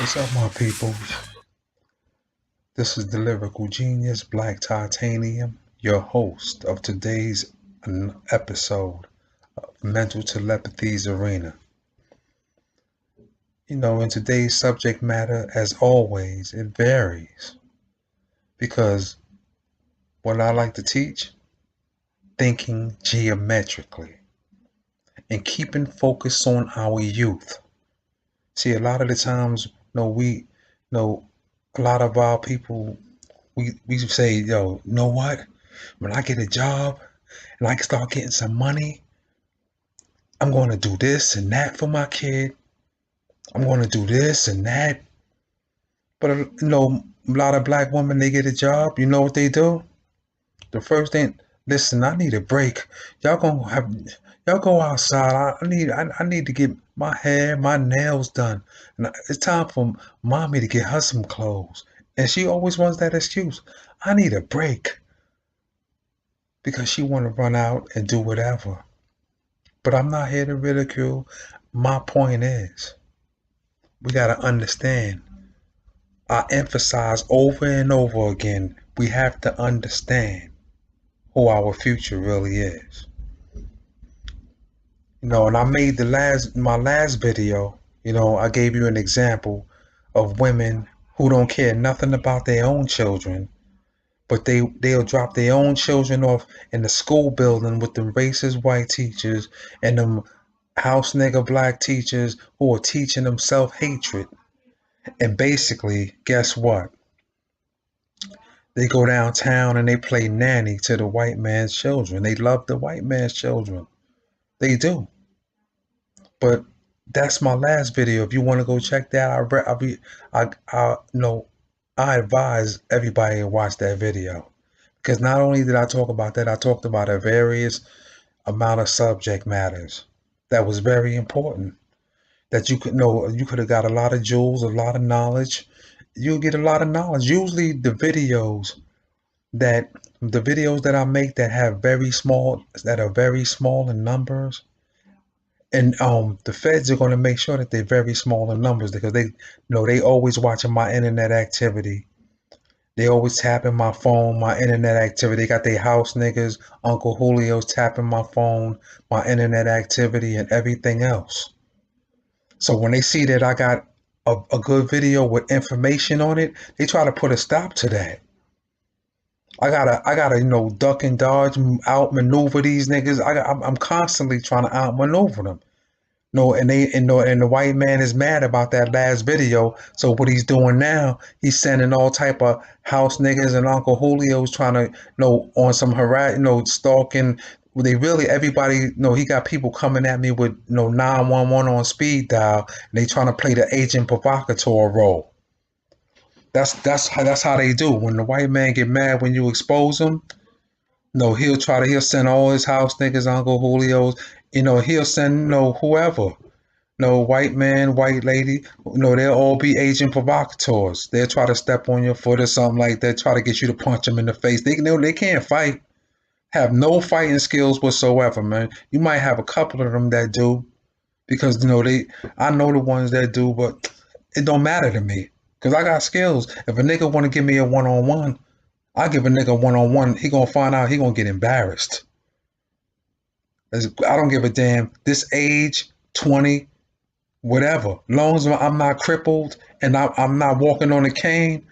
What's up, my peoples? This is the lyrical genius, Black Titanium, your host of today's episode of Mental Telepathy's Arena. In today's subject matter, as always, it varies because what I like to teach, thinking geometrically and keeping focus on our youth. See, a lot of the times, a lot of our people, we say, know what? When I get a job and I can start getting some money, I'm going to do this and that for my kid. I'm going to do this and that. But, a lot of black women, they get a job. You know what they do? The first thing, listen, I need a break. Y'all go outside. I need to get my hair, my nails done. And it's time for mommy to get her some clothes. And she always wants that excuse. I need a break. Because she want to run out and do whatever. But I'm not here to ridicule. My point is, we got to understand. I emphasize over and over again, we have to understand who our future really is. And I made my last video, I gave you an example of women who don't care nothing about their own children, but they'll drop their own children off in the school building with them racist white teachers and them house nigger black teachers who are teaching them self-hatred. And basically, guess what? They go downtown and they play nanny to the white man's children. They love the white man's children. They do. But that's my last video. If you want to go check that, I advise everybody to watch that video. Because not only did I talk about that, I talked about a various amount of subject matters that was very important. That you could have got a lot of jewels, a lot of knowledge. You'll get a lot of knowledge. Usually the videos that I make that are very small in numbers, and the feds are going to make sure that they're very small in numbers because they always watching my internet activity. They always tapping my phone, my internet activity. They got their house niggas, Uncle Julio's tapping my phone, my internet activity, and everything else. So when they see that I got a good video with information on it, they try to put a stop to that. I gotta duck and dodge, outmaneuver these niggas. I'm constantly trying to outmaneuver them. And the white man is mad about that last video. So what he's doing now, he's sending all type of house niggas and Uncle Julio's trying to, on some stalking. They really, everybody, he got people coming at me with 911 on speed dial, and they trying to play the agent provocateur role. That's how they do. When the white man get mad when you expose him, he'll send all his house niggas, Uncle Julio's, he'll send whoever. White man, white lady, they'll all be agent provocateurs. They'll try to step on your foot or something like that, try to get you to punch them in the face. They can't fight. Have no fighting skills whatsoever, man. You might have a couple of them that do, because I know the ones that do, but it don't matter to me. Because I got skills. If a nigga want to give me a one-on-one, I give a nigga one-on-one. He going to find out he going to get embarrassed. I don't give a damn. This age, 20, whatever. Long as I'm not crippled and I'm not walking on a cane,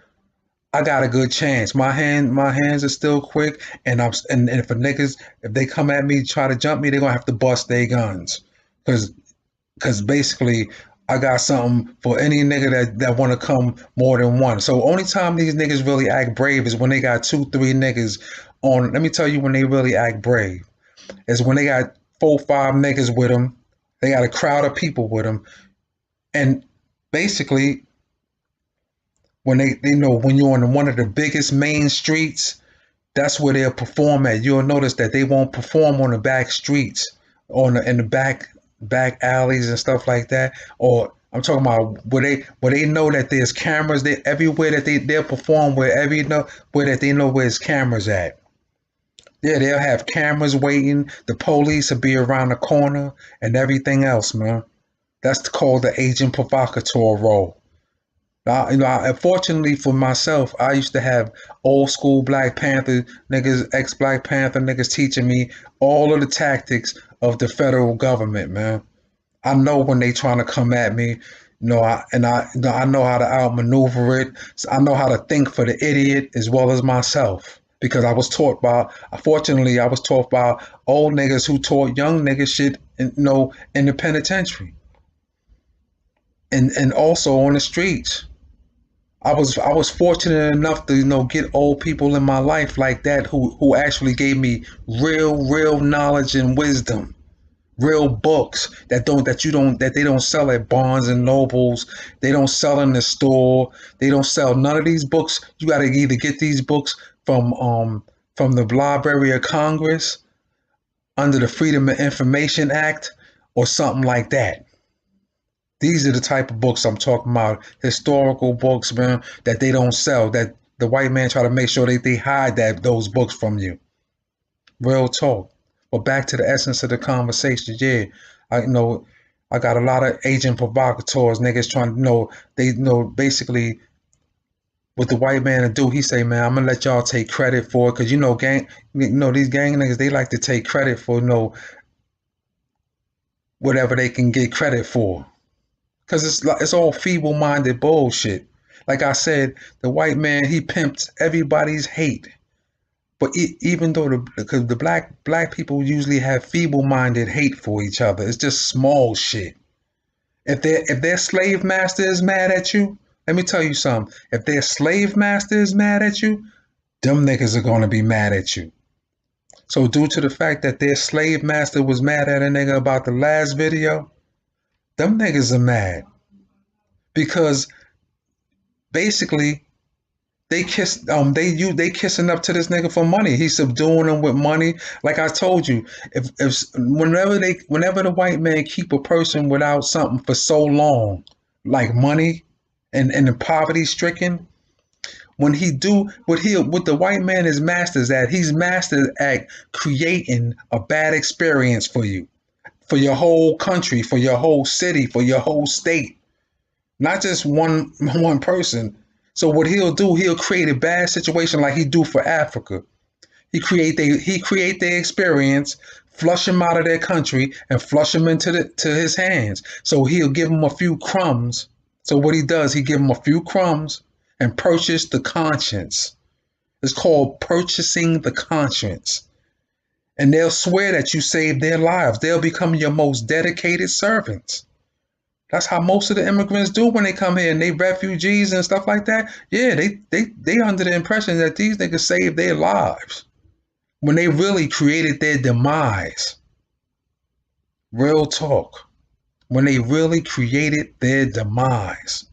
I got a good chance. My hands are still quick. And if they come at me, try to jump me, they're going to have to bust their guns. Because basically, I got something for any nigga that want to come more than one. So only time these niggas really act brave is when they got 2-3 niggas on. Let me tell you when they really act brave. Is when they got 4-5 niggas with them. They got a crowd of people with them. And basically, when they when you're on one of the biggest main streets, that's where they'll perform at. You'll notice that they won't perform on the back streets, in the back alleys and stuff like that. Or I'm talking about where they know that there's cameras. Everywhere that they'll perform where that they know where there's cameras at. Yeah, they'll have cameras waiting. The police will be around the corner and everything else, man. That's called the agent provocateur role. Fortunately for myself, I used to have old school Black Panther niggas, ex Black Panther niggas teaching me all of the tactics of the federal government, man. I know when they trying to come at me, I know how to outmaneuver it. So I know how to think for the idiot as well as myself because fortunately, I was taught by old niggas who taught young niggas shit, in the penitentiary and also on the streets. I was fortunate enough to get old people in my life like that who actually gave me real knowledge and wisdom, real books that they don't sell at Barnes and Nobles. They don't sell in the store. They don't sell none of these books. You got to either get these books from the Library of Congress under the Freedom of Information Act or something like that. These are the type of books I'm talking about. Historical books, man, that they don't sell. That the white man try to make sure they hide those books from you. Real talk. But back to the essence of the conversation, yeah. I got a lot of agent provocateurs, niggas trying to they basically what the white man to do. He say, man, I'm gonna let y'all take credit for it, cause these gang niggas, they like to take credit for whatever they can get credit for. Cause it's all feeble-minded bullshit. Like I said, the white man, he pimps everybody's hate. But even though because the black people usually have feeble-minded hate for each other, it's just small shit. If their slave master is mad at you, let me tell you something. If their slave master is mad at you, them niggas are gonna be mad at you. So due to the fact that their slave master was mad at a nigga about the last video, them niggas are mad because basically they kissing up to this nigga for money. He's subduing them with money. Like I told you, if whenever the white man keep a person without something for so long, like money and the poverty stricken, when he do what the white man is masters at, he's masters at creating a bad experience for you, for your whole country, for your whole city, for your whole state, not just one person. So what he'll do, he'll create a bad situation like he do for Africa. He create their experience, flush them out of their country, and flush them to his hands. So he'll give them a few crumbs. So what he does, he give them a few crumbs and purchase the conscience. It's called purchasing the conscience. And they'll swear that you saved their lives. They'll become your most dedicated servants. That's how most of the immigrants do when they come here and they refugees and stuff like that. Yeah, they under the impression that these niggas saved their lives when they really created their demise. Real talk. When they really created their demise.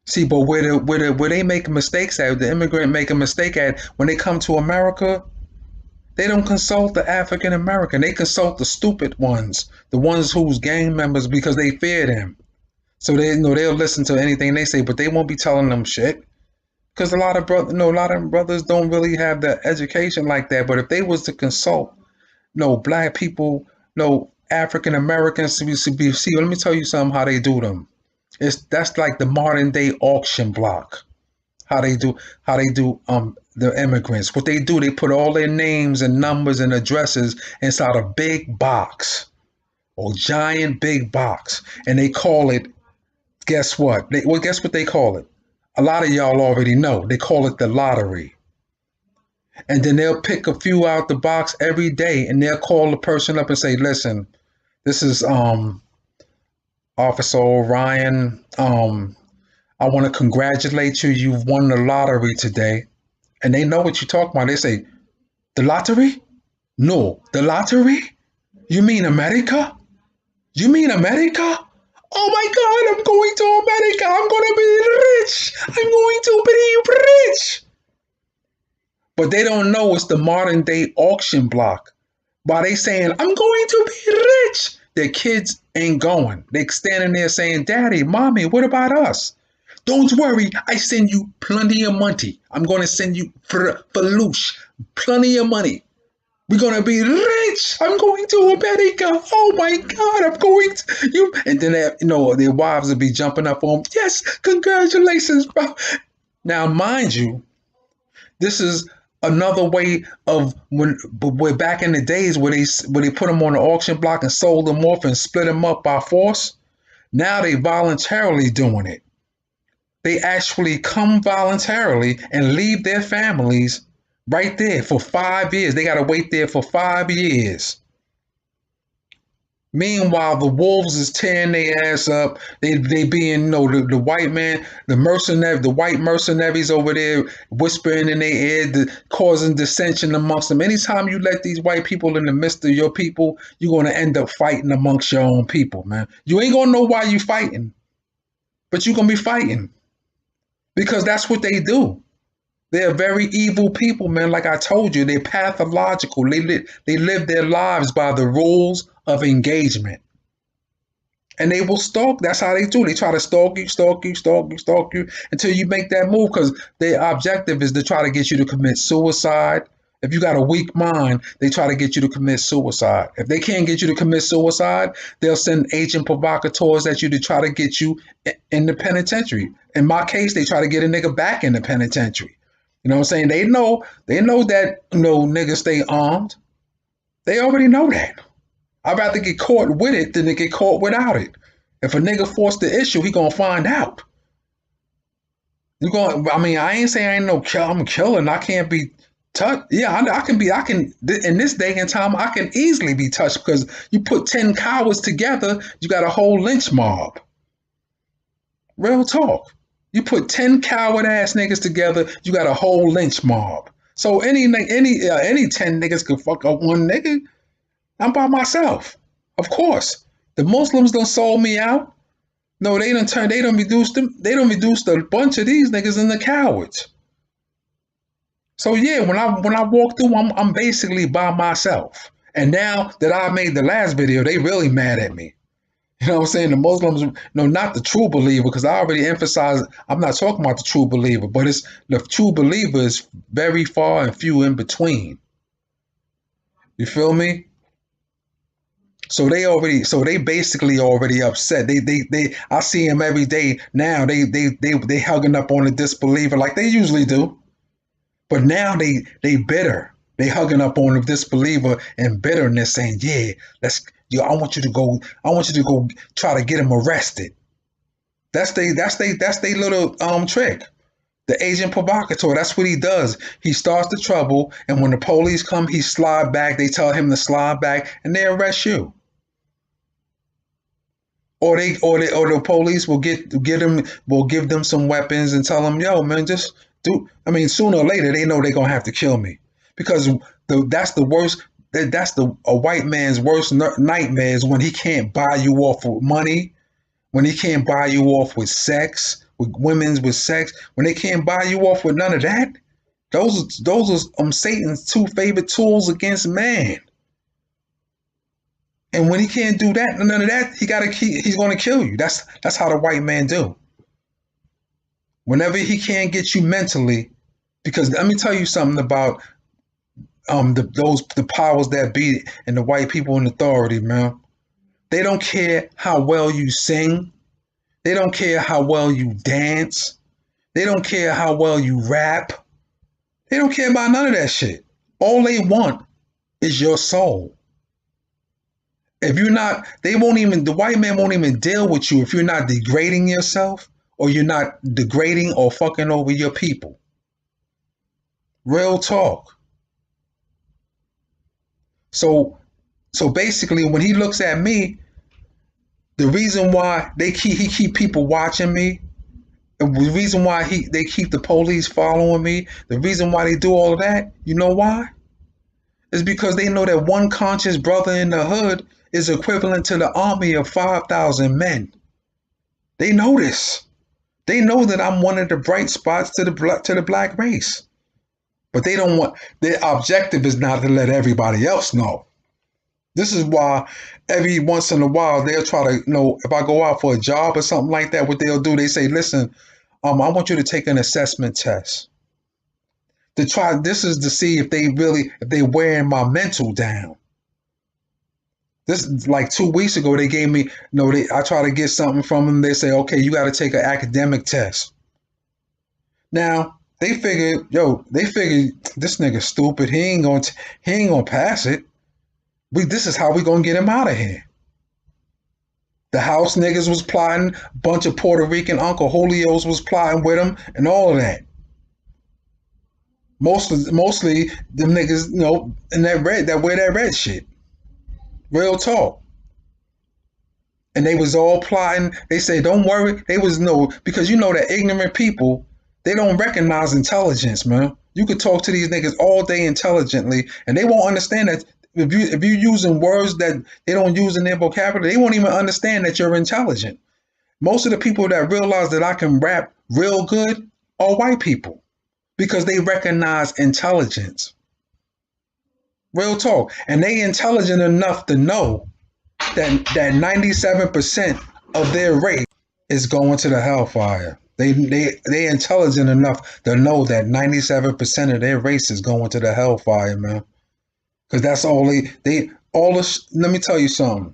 See, but where they make mistakes at, the immigrant make a mistake at when they come to America, they don't consult the African American. They consult the stupid ones, the ones who's gang members because they fear them. So they'll listen to anything they say, but they won't be telling them shit. Because a lot of brothers don't really have the education like that. But if they was to consult, black people, African Americans to see, let me tell you something how they do them. That's like the modern day auction block. How they do the immigrants. What they do, they put all their names and numbers and addresses inside a big box or giant big box. And they call it, guess what? Guess what they call it? A lot of y'all already know. They call it the lottery. And then they'll pick a few out the box every day and they'll call the person up and say, listen, this is Officer Orion. I want to congratulate you. You've won the lottery today. And they know what you're talking about. They say, the lottery? No, the lottery? You mean America? You mean America? Oh my God, I'm going to America. I'm going to be rich. I'm going to be rich. But they don't know it's the modern day auction block. By they saying, I'm going to be rich, their kids ain't going. They standing there saying, Daddy, Mommy, what about us? Don't worry, I send you plenty of money. I'm going to send you for loosh, plenty of money. We're gonna be rich. I'm going to America. Oh my God, I'm going to you. And then their wives will be jumping up on them. Yes, congratulations, bro. Now, mind you, this is another way of when we're back in the days where they put them on the auction block and sold them off and split them up by force. Now they voluntarily doing it. They actually come voluntarily and leave their families right there for 5 years. They got to wait there for 5 years. Meanwhile, the wolves is tearing their ass up. They being, the white man, the white mercenaries over there whispering in their ear, causing dissension amongst them. Anytime you let these white people in the midst of your people, you're going to end up fighting amongst your own people, man. You ain't going to know why you fighting, but you're going to be fighting because that's what they do. They're very evil people, man. Like I told you, they're pathological. They live their lives by the rules of engagement. And they will stalk. That's how they do. They try to stalk you until you make that move because their objective is to try to get you to commit suicide. If you got a weak mind, they try to get you to commit suicide. If they can't get you to commit suicide, they'll send agent provocateurs at you to try to get you in the penitentiary. In my case, they try to get a nigga back in the penitentiary. You know what I'm saying? They know that niggas stay armed. They already know that. I'd rather get caught with it than to get caught without it. If a nigga forced the issue, he gonna find out. I ain't saying I ain't no killer. I'm a killer and I can't be touched. Yeah, I can in this day and time, I can easily be touched because you put 10 cowards together, you got a whole lynch mob. Real talk. You put 10 coward ass niggas together, you got a whole lynch mob. So any 10 niggas could fuck up one nigga. I'm by myself. Of course. The Muslims done sold me out. No, they done reduced a bunch of these niggas into cowards. So yeah, when I walk through, I'm basically by myself. And now that I made the last video, they really mad at me. You know what I'm saying? The Muslims, not the true believer, because I already emphasized, I'm not talking about the true believer, but it's the true believer is very far and few in between. You feel me? So they basically already upset. I see them every day now. They hugging up on the disbeliever like they usually do. But now they bitter. They hugging up on the disbeliever in bitterness, saying, "Yeah, I want you to go try to get him arrested." That's they little trick. The agent provocateur, that's what he does. He starts the trouble, and when the police come, he slide back. They tell him to slide back, and they arrest you. Or the police will give them some weapons and tell them, "Yo, man, just do." I mean, sooner or later, they know they're gonna have to kill me because that's the worst. That's a white man's worst nightmare is when he can't buy you off with money, when he can't buy you off with sex, with sex, when they can't buy you off with none of that. Those are Satan's two favorite tools against man. And when he can't do that, none of that, he's going to kill you. That's how the white man do. Whenever he can't get you mentally, because let me tell you something about the powers that be and the white people in authority, man. They don't care how well you sing. They don't care how well you dance. They don't care how well you rap. They don't care about none of that shit. All they want is your soul. If you're not, the white man won't even deal with you if you're not degrading yourself or you're not degrading or fucking over your people. Real talk. So basically, when he looks at me, the reason why he keep people watching me, the reason why they keep the police following me, the reason why they do all of that, you know why? It's because they know that one conscious brother in the hood is equivalent to the army of 5,000 men. They know this. They know that I'm one of the bright spots to the black race. But they don't want, their objective is not to let everybody else know. This is why every once in a while they'll try to, if I go out for a job or something like that, what they'll do, they say, "Listen, I want you to take an assessment test. This is to see if they wearing my mental down. This like 2 weeks ago, they gave me, I try to get something from them. They say, okay, you got to take an academic test. Now they figured this nigga stupid. He ain't gonna pass it. This is how we gonna get him out of here. The house niggas was plotting. A bunch of Puerto Rican Uncle Julios was plotting with him, and all of that. Mostly them niggas, in that wear that red shit. Real talk. And they was all plotting. They say, don't worry. They was because that ignorant people, they don't recognize intelligence, man. You could talk to these niggas all day intelligently, and they won't understand that if you're using words that they don't use in their vocabulary, they won't even understand that you're intelligent. Most of the people that realize that I can rap real good are white people because they recognize intelligence. Real talk. And they intelligent enough to know that 97% of their race is going to the hellfire. They intelligent enough to know that 97% of their race is going to the hellfire, man. Because that's all let me tell you something.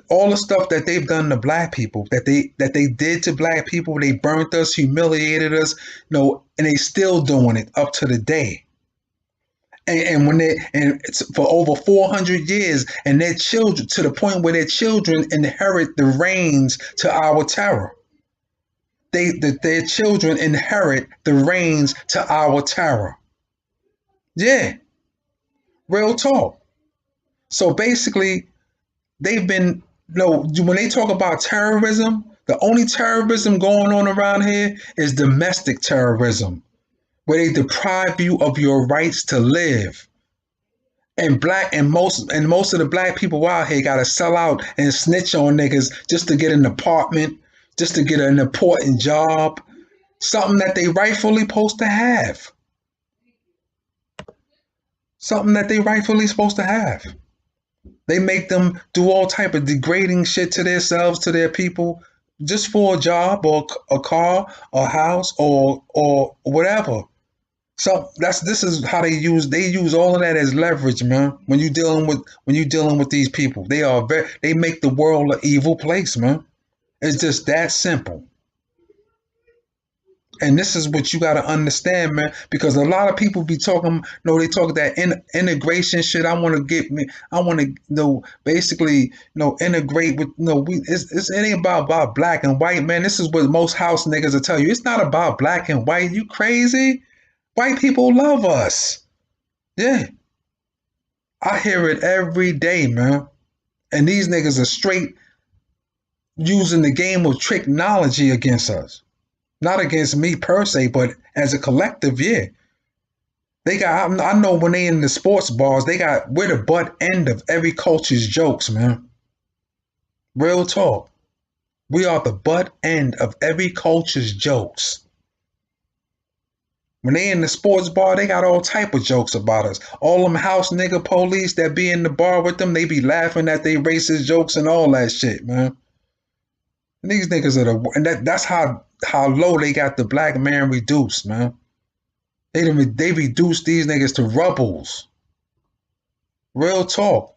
All the stuff that they've done to black people, that they did to black people, they burnt us, humiliated us, and they still doing it up to the day. And it's for over 400 years, and their children, to the point where their children inherit the reins to our terror. Their children inherit the reins to our terror. Yeah, real talk. So basically, they've been, when they talk about terrorism, the only terrorism going on around here is domestic terrorism, where they deprive you of your rights to live. And most of the black people out here gotta sell out and snitch on niggas just to get an apartment, just to get an important job, something that they rightfully supposed to have. Something that they rightfully supposed to have. They make them do all type of degrading shit to themselves, to their people, just for a job or a car or a house or whatever. So this is how they use all of that as leverage, man. When you dealing with these people, they make the world an evil place, man. It's just that simple. And this is what you got to understand, man, because a lot of people be talking, they talk that integration shit. I want to basically, integrate with, it ain't about black and white, man. This is what most house niggas will tell you. It's not about black and white. You crazy? White people love us. Yeah. I hear it every day, man. And these niggas are straight using the game of technology against us. Not against me per se, but as a collective, yeah. I know when they in the sports bars, we're the butt end of every culture's jokes, man. Real talk. We are the butt end of every culture's jokes. When they in the sports bar, they got all type of jokes about us. All them house nigga police that be in the bar with them, they be laughing at they racist jokes and all that shit, man. And these niggas are that's how low they got the black man reduced, man. They reduced these niggas to rubbles. Real talk.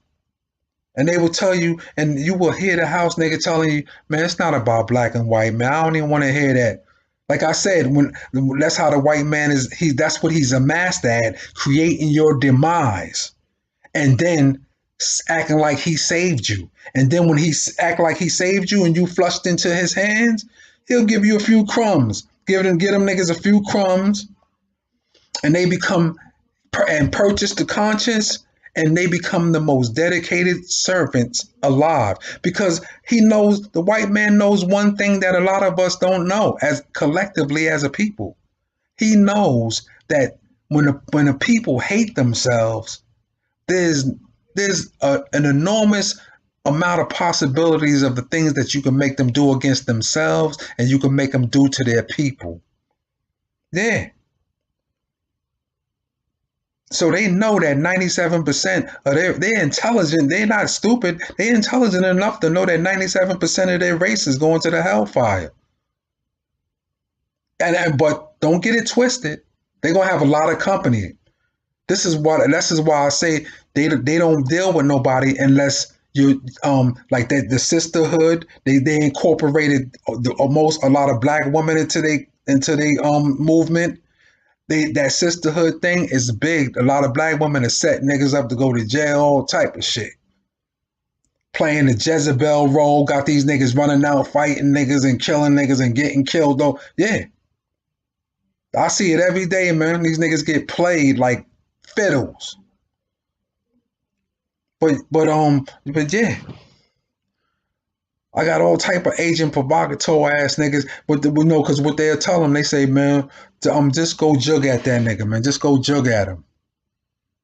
And they will tell you, and you will hear the house nigga telling you, man, it's not about black and white, man. I don't even want to hear that. Like I said, that's how the white man is. That's what he's amassed at, creating your demise, and then acting like he saved you. And then when he act like he saved you and you flushed into his hands, he'll give you a few crumbs. Get them niggas a few crumbs, and they become and purchase the conscience, and they become the most dedicated servants alive, because the white man knows one thing that a lot of us don't know as collectively as a people. He knows that when a people hate themselves, there's an enormous amount of possibilities of the things that you can make them do against themselves and you can make them do to their people. Yeah. So they know that 97% of they're intelligent. They're not stupid. They're intelligent enough to know that 97% of their race is going to the hellfire. But don't get it twisted. They're gonna have a lot of company. This is why I say they don't deal with nobody unless you like that the sisterhood. They incorporated a lot of black women into they movement. That sisterhood thing is big. A lot of black women are set niggas up to go to jail, all type of shit. Playing the Jezebel role, got these niggas running out fighting niggas and killing niggas and getting killed though. Yeah. I see it every day, man. These niggas get played like fiddles. But yeah. I got all type of agent provocateur ass niggas, but no, because what they'll tell them, they say, man, just go jug at that nigga, man. Just go jug at him.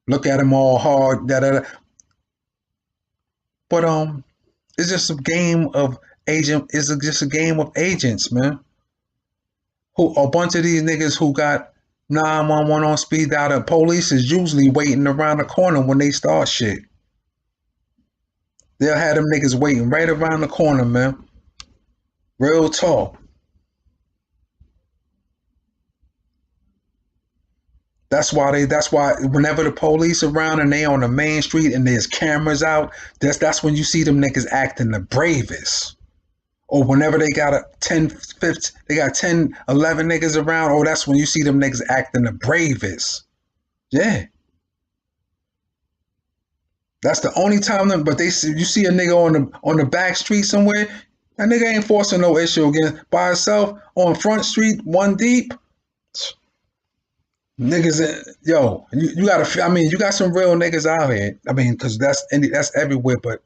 Look at him all hard, da da da. But it's just a game of just a game of agents, man. Who a bunch of these niggas who got 911 on speed dial. The police is usually waiting around the corner when they start shit. They'll have them niggas waiting right around the corner, man. Real talk. That's why whenever the police around and they on the main street and there's cameras out, that's when you see them niggas acting the bravest. Or whenever they got 10, 11 niggas around, oh, that's when you see them niggas acting the bravest. Yeah. That's the only time but you see a nigga on the back street somewhere, that nigga ain't forcing no issue against by himself on Front Street, one deep. Niggas, yo, you gotta. I mean, you got some real niggas out here. I mean, because that's everywhere. But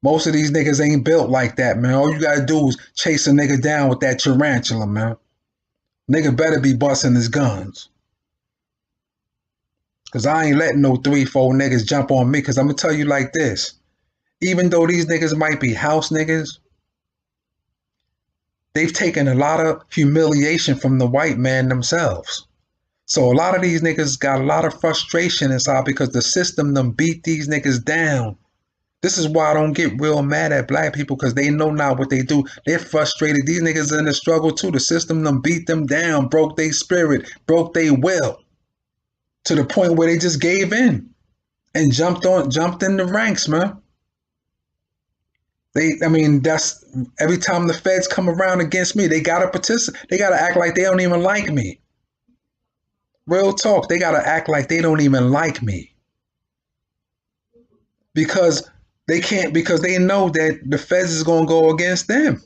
most of these niggas ain't built like that, man. All you gotta do is chase a nigga down with that tarantula, man. Nigga better be busting his guns. Because I ain't letting no 3-4 niggas jump on me. Because I'm gonna tell you like this: even though these niggas might be house niggas, they've taken a lot of humiliation from the white man themselves. So a lot of these niggas got a lot of frustration inside because the system done beat these niggas down. This is why I don't get real mad at black people, because they know now what they do. They're frustrated. These niggas in the struggle too. The system done beat them down, broke their spirit, broke their will, to the point where they just gave in and jumped in the ranks, man. That's every time the feds come around against me, they gotta participate. They gotta act like they don't even like me. Real talk, they gotta act like they don't even like me. Because they know that the feds is gonna go against them.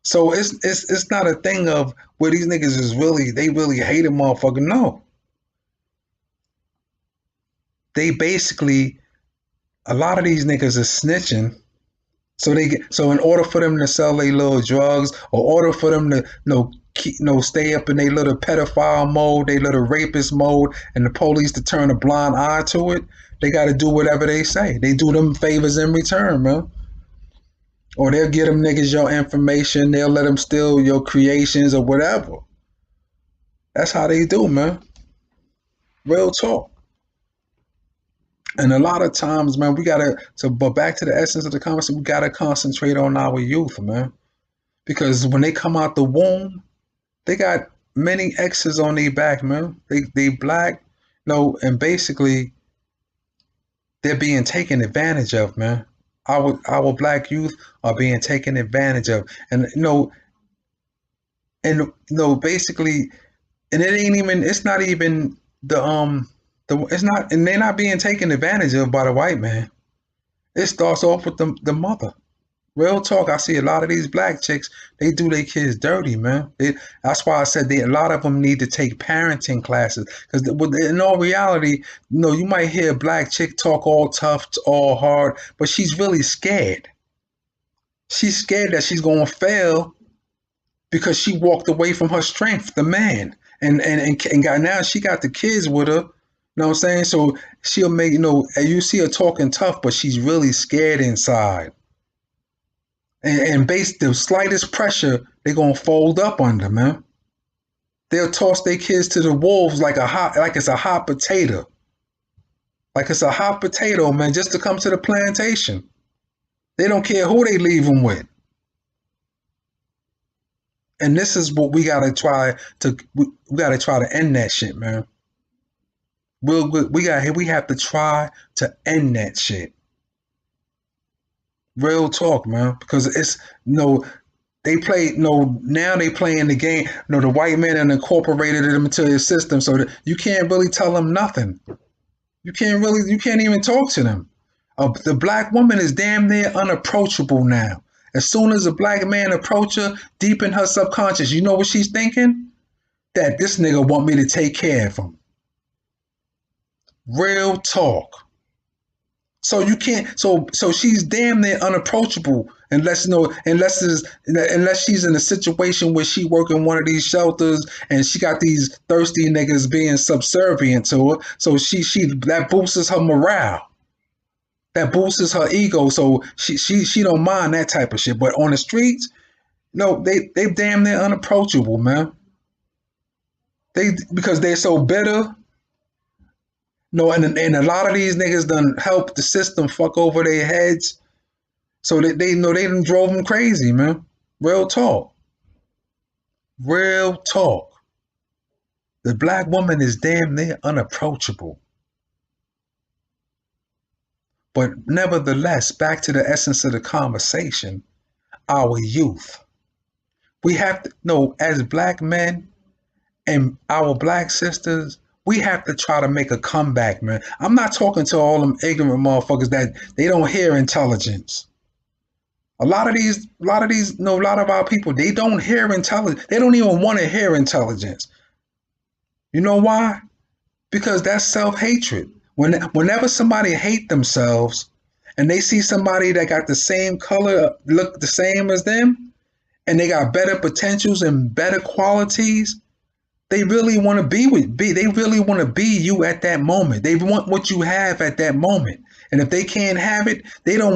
So it's not a thing of where these niggas they really hate a motherfucker. No. They basically, a lot of these niggas are snitching. So in order for them to sell their little drugs, or order for them to stay up in their little pedophile mode, their little rapist mode, and the police to turn a blind eye to it, they got to do whatever they say. They do them favors in return, man. Or they'll get them niggas your information. They'll let them steal your creations or whatever. That's how they do, man. Real talk. And a lot of times, man, but back to the essence of the conversation, we got to concentrate on our youth, man. Because when they come out the womb, they got many X's on their back, man. They black, and basically they're being taken advantage of, man. Our black youth are being taken advantage of, and basically, and it's not even and they're not being taken advantage of by the white man. It starts off with the mother. Real talk, I see a lot of these black chicks, they do their kids dirty, man. That's why I said a lot of them need to take parenting classes. Because in all reality, you might hear a black chick talk all tough, all hard, but she's really scared. She's scared that she's going to fail because she walked away from her strength, the man. And now she got the kids with her. You know what I'm saying? So she'll make, you see her talking tough, but she's really scared inside. And based the slightest pressure, they're gonna fold up under, man. They'll toss their kids to the wolves like it's a hot potato. Like it's a hot potato, man, just to come to the plantation. They don't care who they leave them with. And this is what we gotta try to we gotta try to end that shit, man. We have to try to end that shit. Real talk, man. Because it's they play now they playing the game. The white man and incorporated them into his system, so that you can't really tell them nothing. You can't even talk to them. The black woman is damn near unapproachable now. As soon as a black man approach her, deep in her subconscious, you know what she's thinking? That this nigga want me to take care of him. Real talk. So you can't. So she's damn near unapproachable unless she's in a situation where she work in one of these shelters and she got these thirsty niggas being subservient to her. So she that boosts her morale. That boosts her ego. So she don't mind that type of shit. But on the streets, no, they damn near unapproachable, man. Because they're so bitter. No, and a lot of these niggas done help the system fuck over their heads. So they know they done drove them crazy, man. Real talk. Real talk. The black woman is damn near unapproachable. But nevertheless, back to the essence of the conversation, our youth. We have to know, as black men and our black sisters, we have to try to make a comeback, man. I'm not talking to all them ignorant motherfuckers that they don't hear intelligence. A lot of our people, they don't hear intelligence. They don't even want to hear intelligence. You know why? Because that's self-hatred. Whenever somebody hate themselves and they see somebody that got the same color, look the same as them, and they got better potentials and better qualities, they really want to they really want to be you at that moment. They want what you have at that moment. And if they can't have it, they'll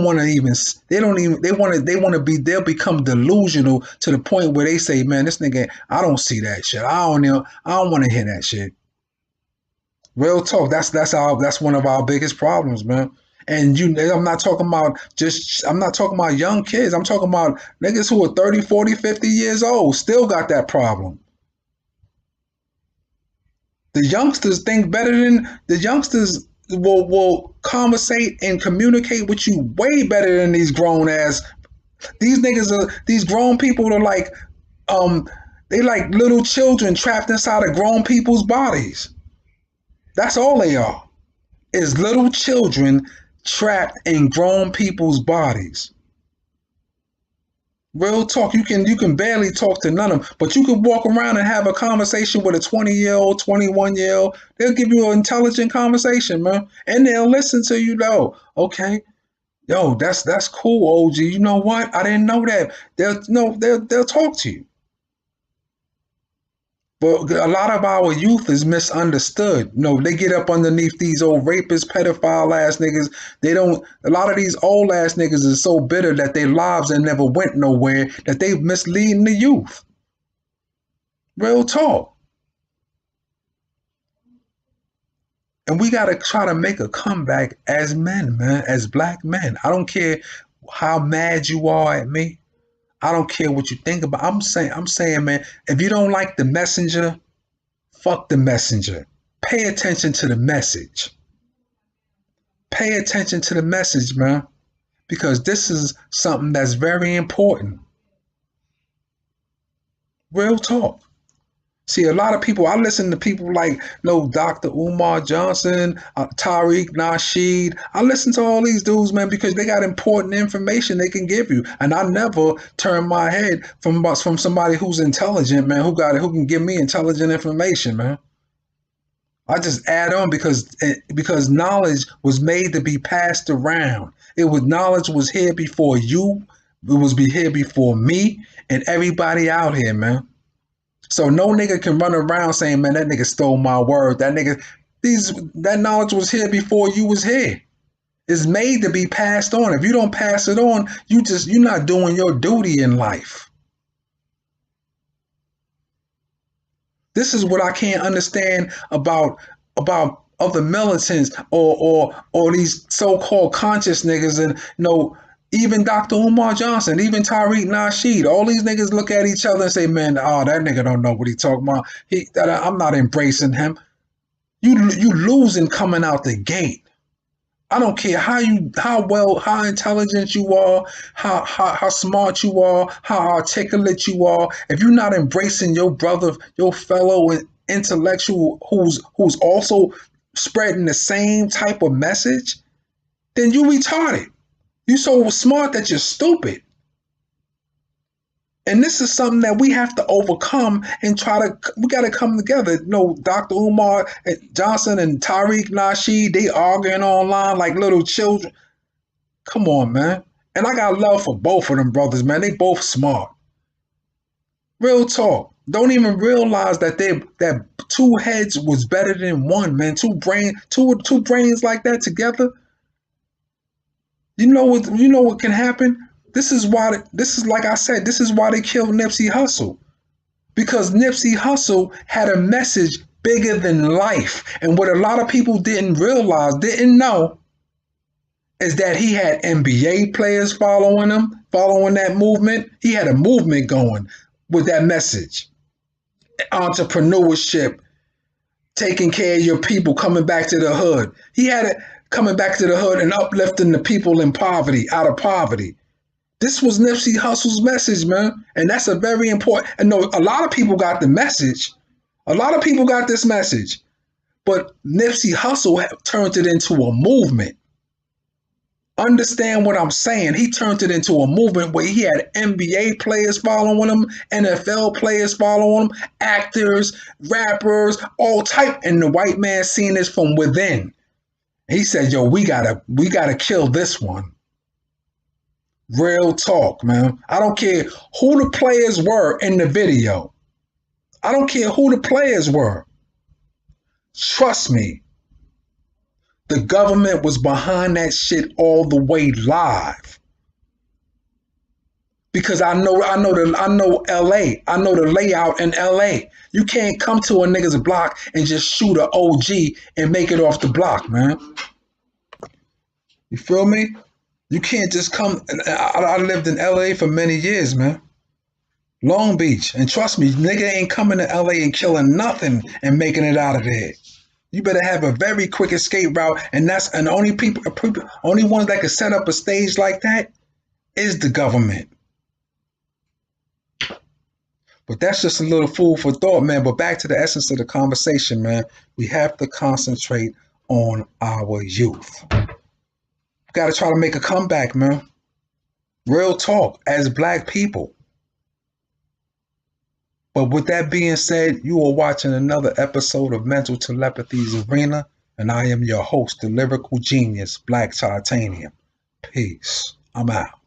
become delusional to the point where they say, man, this nigga, I don't see that shit. I don't want to hear that shit. Real talk. That's one of our biggest problems, man. And I'm not talking about young kids. I'm talking about niggas who are 30, 40, 50 years old, still got that problem. The youngsters will conversate and communicate with you way better than these grown ass. These grown people are like, they like little children trapped inside of grown people's bodies. That's all they are, is little children trapped in grown people's bodies. Real talk. You can barely talk to none of them, but you can walk around and have a conversation with a 20-year-old, 21-year-old. They'll give you an intelligent conversation, man, and they'll listen to you though. Okay, yo, that's cool, OG. You know what? I didn't know that. They'll talk to you. But a lot of our youth is misunderstood. They get up underneath these old rapist, pedophile ass niggas. A lot of these old ass niggas is so bitter that their lives have never went nowhere, that they misleading the youth. Real talk. And we got to try to make a comeback as men, man, as black men. I don't care how mad you are at me. I don't care what you think about. I'm saying, man, if you don't like the messenger, fuck the messenger. Pay attention to the message. Pay attention to the message, man, because this is something that's very important. Real talk. See, a lot of people, I listen to people like Dr. Umar Johnson, Tariq Nasheed. I listen to all these dudes, man, because they got important information they can give you. And I never turn my head from somebody who's intelligent, man, who can give me intelligent information, man. I just add on because knowledge was made to be passed around. Knowledge was here before you. It was here before me and everybody out here, man. So no nigga can run around saying, man, that nigga stole my word. That knowledge was here before you was here. It's made to be passed on. If you don't pass it on, you're not doing your duty in life. This is what I can't understand about other militants or these so-called conscious niggas. And Even Dr. Umar Johnson, even Tariq Nasheed, all these niggas look at each other and say, man, oh, that nigga don't know what he talking about. I'm not embracing him. You losing coming out the gate. I don't care how intelligent you are, how smart you are, how articulate you are. If you're not embracing your brother, your fellow intellectual who's also spreading the same type of message, then you retarded. You so smart that you're stupid. And this is something that we have to overcome and we got to come together. You know, Dr. Umar Johnson and Tariq Nasheed, they arguing online like little children. Come on, man. And I got love for both of them brothers, man. They both smart. Real talk. Don't even realize that that two heads was better than one, man. Two brains like that together. You know what can happen? This is like I said, this is why they killed Nipsey Hussle. Because Nipsey Hussle had a message bigger than life. And what a lot of people didn't know, is that he had NBA players following him, following that movement. He had a movement going with that message. Entrepreneurship, taking care of your people, coming back to the hood. He had it coming back to the hood and uplifting the people in poverty, out of poverty. This was Nipsey Hussle's message, man. And that's a very important, and no, a lot of people got the message. A lot of people got this message. But Nipsey Hussle turned it into a movement. Understand what I'm saying? He turned it into a movement where he had NBA players following him, NFL players following him, actors, rappers, all type. And the white man seeing this from within. He said, yo, we gotta kill this one. Real talk, man. I don't care who the players were in the video. I don't care who the players were. Trust me. The government was behind that shit all the way live. Because I know LA. I know the layout in LA. You can't come to a nigga's block and just shoot an OG and make it off the block, man. You feel me? You can't just come. I lived in LA for many years, man. Long Beach. And trust me, nigga ain't coming to LA and killing nothing and making it out of there. You better have a very quick escape route. And the only ones that can set up a stage like that is the government. But that's just a little food for thought, man. But back to the essence of the conversation, man. We have to concentrate on our youth. Got to try to make a comeback, man. Real talk, as black people. But with that being said, you are watching another episode of Mental Telepathy's Arena, and I am your host, the lyrical genius, Black Titanium. Peace. I'm out.